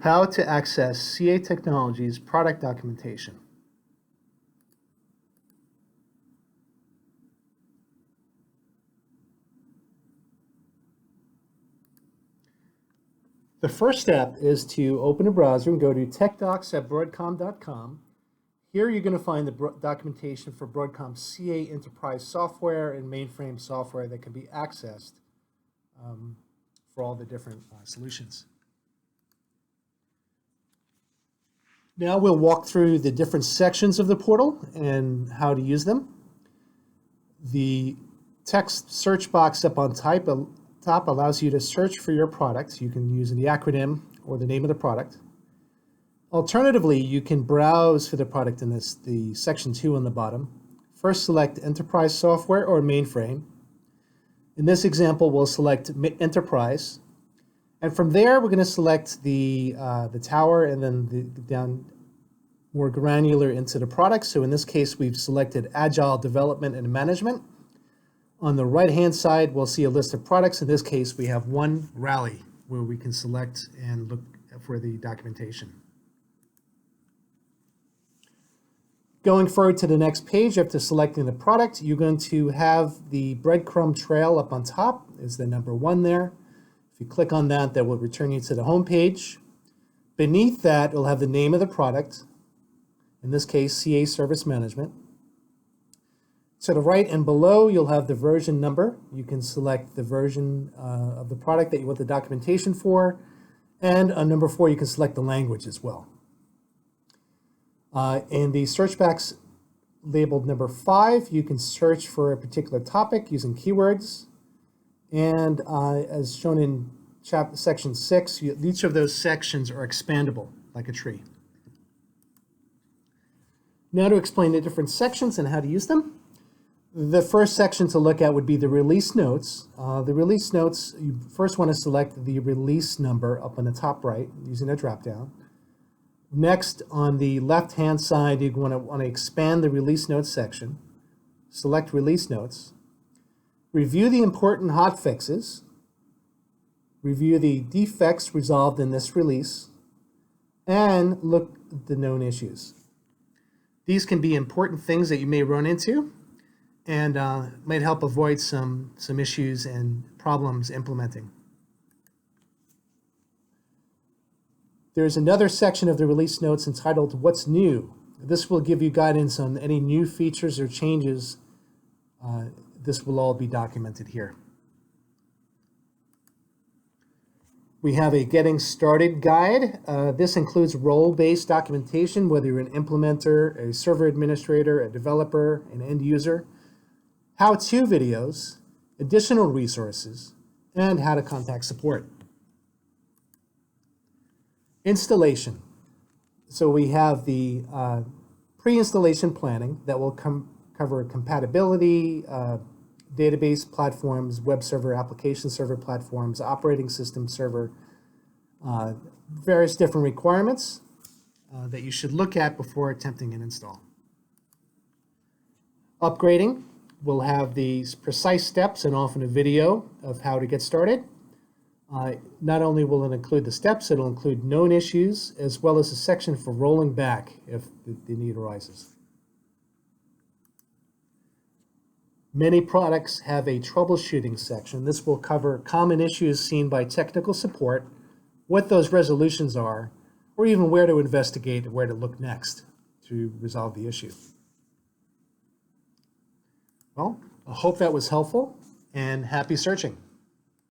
How to access CA Technologies product documentation. The first step is to open a browser and go to techdocs.broadcom.com. Here you're going to find the documentation for Broadcom CA enterprise software and mainframe software that can be accessed for all the different solutions. Now we'll walk through the different sections of the portal and how to use them. The text search box up on top allows you to search for your product. You can use the acronym or the name of the product. Alternatively, you can browse for the product in the section 2 on the bottom. First, select enterprise software or mainframe. In this example, we'll select enterprise. And from there, we're going to select the tower and then down more granular into the product. So in this case, we've selected Agile Development and Management. On the right-hand side, we'll see a list of products. In this case, we have one Rally where we can select and look for the documentation. Going forward to the next page, after selecting the product, you're going to have the breadcrumb trail up on top. Is the number 1 there. If you click on that, that will return you to the home page. Beneath that, it'll have the name of the product. In this case, CA Service Management. To the right and below, you'll have the version number. You can select the version of the product that you want the documentation for. And on number 4, you can select the language as well. In the search box labeled number 5, you can search for a particular topic using keywords. And as shown in section 6, each of those sections are expandable like a tree. Now to explain the different sections and how to use them. The first section to look at would be the release notes. The release notes, you first want to select the release number up on the top right using a drop-down. Next, on the left-hand side, you want to expand the release notes section. Select release notes. Review the important hotfixes. Review the defects resolved in this release. And look at the known issues. These can be important things that you may run into and might help avoid some issues and problems implementing. There's another section of the release notes entitled What's New? This will give you guidance on any new features or changes. This will all be documented here. We have a Getting Started guide. This includes role-based documentation, whether you're an implementer, a server administrator, a developer, an end user, how-to videos, additional resources, and how to contact support. Installation. So we have the pre-installation planning that will cover compatibility, database platforms, web server, application server platforms, operating system server, various different requirements that you should look at before attempting an install. Upgrading will have these precise steps and often a video of how to get started. Not only will it include the steps, it'll include known issues as well as a section for rolling back if the need arises. Many products have a troubleshooting section. This will cover common issues seen by technical support, what those resolutions are, or even where to investigate and where to look next to resolve the issue. Well, I hope that was helpful, and happy searching.